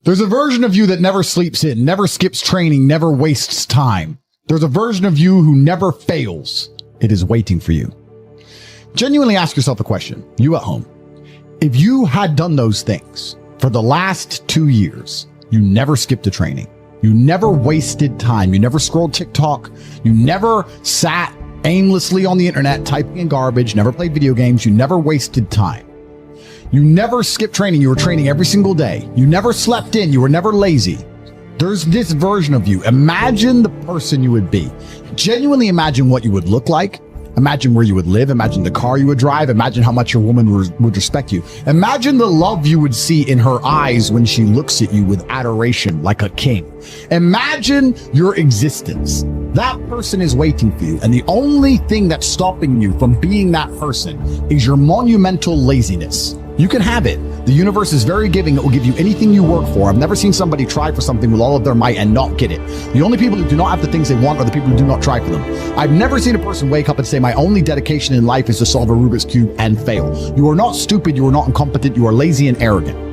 There's a version of you that never sleeps in, never skips training, never wastes time. There's a version of you who never fails. It is waiting for you. Genuinely ask yourself a question, you at home. If you had done those things for the last 2 years, you never skipped a training, you never wasted time, you never scrolled TikTok, you never sat aimlessly on the internet typing in garbage, never played video games, you never wasted time. You never skipped training, you were training every single day. You never slept in, you were never lazy. There's this version of you. Imagine the person you would be. Genuinely imagine what you would look like. Imagine where you would live. Imagine the car you would drive. Imagine how much your woman would respect you. Imagine the love you would see in her eyes when she looks at you with adoration like a king. Imagine your existence. That person is waiting for you. And the only thing that's stopping you from being that person is your monumental laziness. You can have it. The universe is very giving. It will give you anything you work for. I've never seen somebody try for something with all of their might and not get it. The only people who do not have the things they want are the people who do not try for them. I've never seen a person wake up and say, my only dedication in life is to solve a Rubik's Cube and fail. You are not stupid. You are not incompetent. You are lazy and arrogant.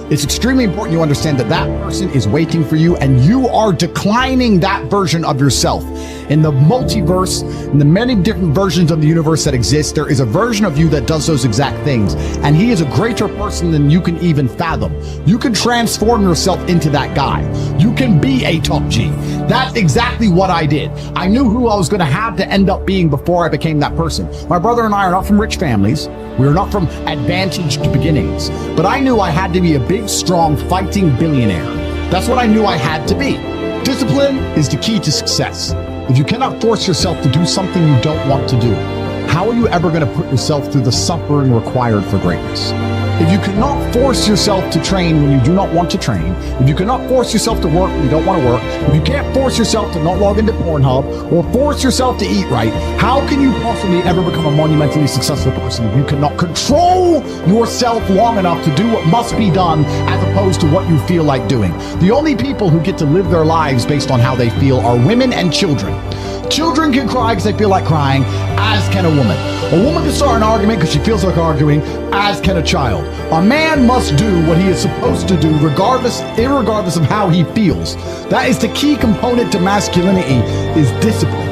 It's extremely important you understand that that person is waiting for you and you are declining that version of yourself. In the multiverse, in the many different versions of the universe that exist, there is a version of you that does those exact things. And he is a greater person than you can even fathom. You can transform yourself into that guy. You can be a top G. That's exactly what I did. I knew who I was going to have to end up being before I became that person. My brother and I are not from rich families. We are not from advantaged beginnings. But I knew I had to be a big, strong, fighting billionaire. That's what I knew I had to be. Discipline is the key to success. If you cannot force yourself to do something you don't want to do, how are you ever going to put yourself through the suffering required for greatness? If you cannot force yourself to train when you do not want to train, if you cannot force yourself to work when you don't want to work, if you can't force yourself to not log into Pornhub or force yourself to eat right, how can you possibly ever become a monumentally successful person if you cannot control yourself long enough to do what must be done as opposed to what you feel like doing? The only people who get to live their lives based on how they feel are women and children. Children can cry because they feel like crying, as can a woman. A woman can start an argument because she feels like arguing, as can a child. A man must do what he is supposed to do irregardless of how he feels. That is the key component to masculinity, is discipline.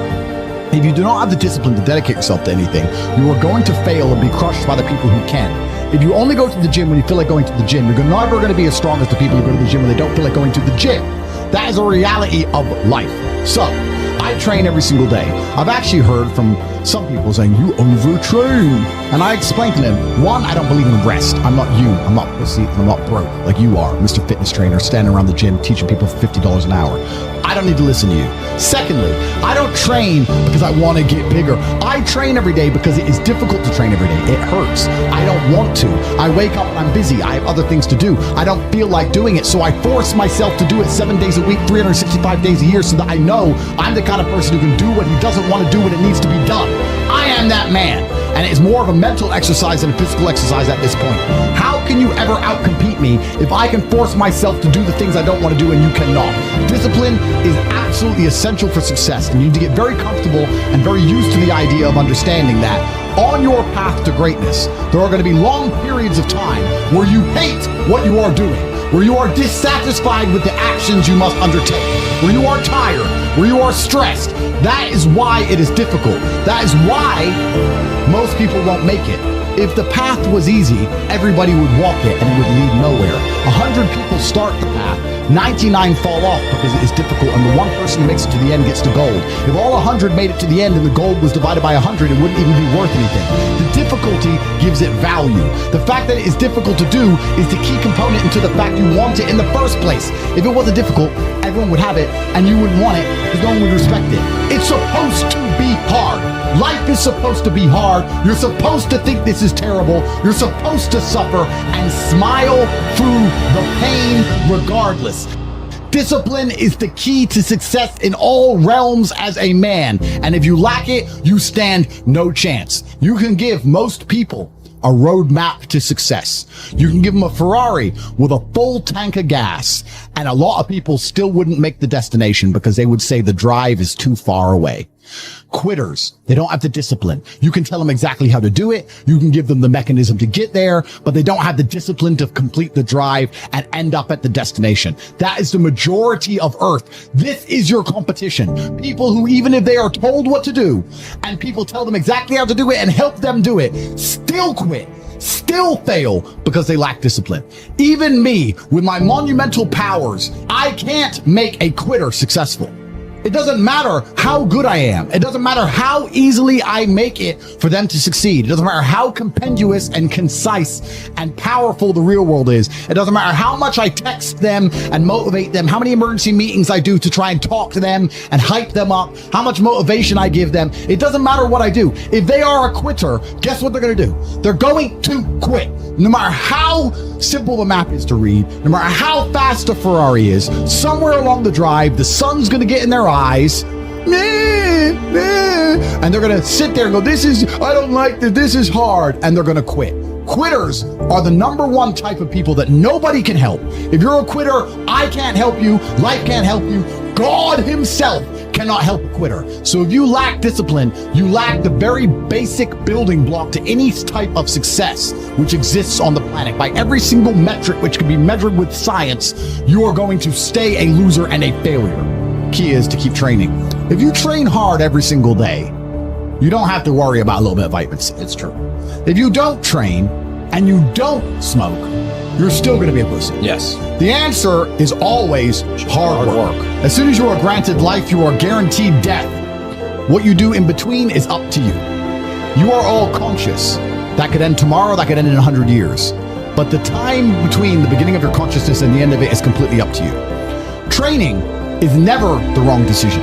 If you do not have the discipline to dedicate yourself to anything, you are going to fail and be crushed by the people who can. If you only go to the gym when you feel like going to the gym, you're never going to be as strong as the people who go to the gym when they don't feel like going to the gym. That is a reality of life. So, I train every single day. I've actually heard from some people saying, you overtrain. And I explained to them, one, I don't believe in rest. I'm not you. I'm not pussy. I'm not broke like you are, Mr. Fitness Trainer, standing around the gym teaching people for $50 an hour. I don't need to listen to you. Secondly, I don't train because I want to get bigger. I train every day because it is difficult to train every day. It hurts. I don't want to. I wake up and I'm busy. I have other things to do. I don't feel like doing it, so I force myself to do it 7 days a week, 365 days a year, so that I know I'm the kind of person who can do what he doesn't want to do when it needs to be done. I am that man. And it's more of a mental exercise than a physical exercise at this point. How can you ever outcompete me if I can force myself to do the things I don't want to do and you cannot? Discipline is absolutely essential for success, and you need to get very comfortable and very used to the idea of understanding that on your path to greatness, there are going to be long periods of time where you hate what you are doing, where you are dissatisfied with the actions you must undertake, where you are tired, where you are stressed. That is why it is difficult. That is why most people won't make it. If the path was easy, everybody would walk it and it would lead nowhere. 100 people start the path, 99 fall off because it is difficult, and the one person who makes it to the end gets the gold. If all 100 made it to the end and the gold was divided by 100, it wouldn't even be worth anything. The difficulty gives it value. The fact that it is difficult to do is the key component into the fact you want it in the first place. If it wasn't difficult, everyone would have it and you wouldn't want it because no one would respect it. It's supposed to be hard. Life is supposed to be hard. You're supposed to think this is terrible. You're supposed to suffer and smile through the pain regardless. Discipline is the key to success in all realms as a man. And if you lack it, you stand no chance. You can give most people a roadmap to success. You can give them a Ferrari with a full tank of gas And a lot of people still wouldn't make the destination because they would say the drive is too far away. Quitters, they don't have the discipline. You can tell them exactly how to do it. You can give them the mechanism to get there, but they don't have the discipline to complete the drive and end up at the destination. That is the majority of Earth. This is your competition. People who, even if they are told what to do and people tell them exactly how to do it and help them do it, still quit, still fail because they lack discipline. Even me, with my monumental powers, I can't make a quitter successful. It doesn't matter how good I am. It doesn't matter how easily I make it for them to succeed. It doesn't matter how compendious and concise and powerful the real world is. It doesn't matter how much I text them and motivate them, how many emergency meetings I do to try and talk to them and hype them up, how much motivation I give them. It doesn't matter what I do. If they are a quitter, guess what they're going to do? They're going to quit. No matter how simple the map is to read, no matter how fast the Ferrari is, somewhere along the drive, the sun's going to get in their eyes, and they're going to sit there and go, I don't like this is hard, and they're going to quit. Quitters are the number one type of people that nobody can help. If you're a quitter, I can't help you, life can't help you, God himself cannot help a quitter. So if you lack discipline, you lack the very basic building block to any type of success which exists on the planet. By every single metric which can be measured with science, you are going to stay a loser and a failure. Key is to keep training. If you train hard every single day, you don't have to worry about a little bit of vitamin C. It's true. If you don't train and you don't smoke, you're still going to be a pussy. Yes. The answer is always hard work. As soon as you are granted life, you are guaranteed death. What you do in between is up to you. You are all conscious. That could end tomorrow, that could end in 100 years. But the time between the beginning of your consciousness and the end of it is completely up to you. Training is never the wrong decision.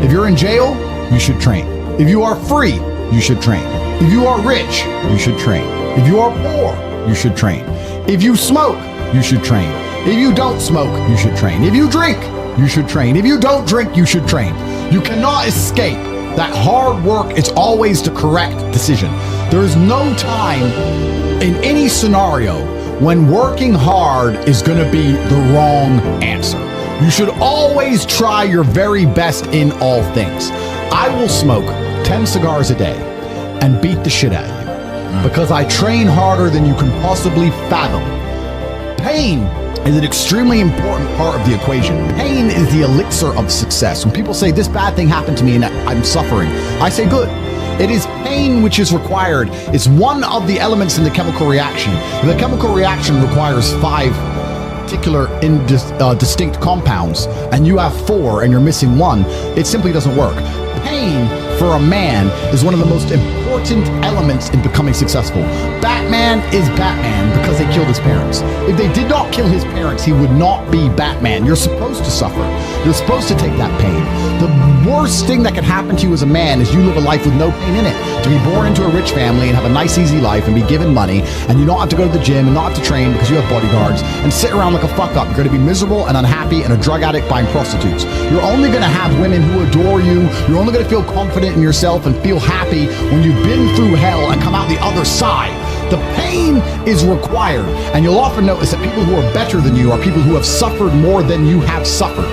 If you're in jail, you should train. If you are free, you should train. If you are rich, you should train. If you are poor, you should train. If you smoke, you should train. If you don't smoke, you should train. If you drink, you should train. If you don't drink, you should train. You cannot escape that hard work is always the correct decision. There is no time in any scenario when working hard is going to be the wrong answer. You should always try your very best in all things. I will smoke 10 cigars a day and beat the shit out of you because I train harder than you can possibly fathom. Pain is an extremely important part of the equation. Pain is the elixir of success. When people say this bad thing happened to me and I'm suffering, I say good. It is pain which is required. It's one of the elements in the chemical reaction. The chemical reaction requires 5 particular distinct compounds, and you have 4 and you're missing 1. It simply doesn't work. Pain for a man is one of the most important elements in becoming successful. Batman is Batman because they killed his parents. If they did not kill his parents, he would not be Batman. You're supposed to suffer. You're supposed to take that pain. The worst thing that can happen to you as a man is you live a life with no pain in it. To be born into a rich family and have a nice easy life and be given money, and you don't have to go to the gym and not have to train because you have bodyguards and sit around like a fuck up. You're going to be miserable and unhappy and a drug addict buying prostitutes. You're only going to have women who adore you. You're only going to feel confident in yourself and feel happy when you've been through hell and come out the other side. The pain is required, and you'll often notice that people who are better than you are people who have suffered more than you have suffered.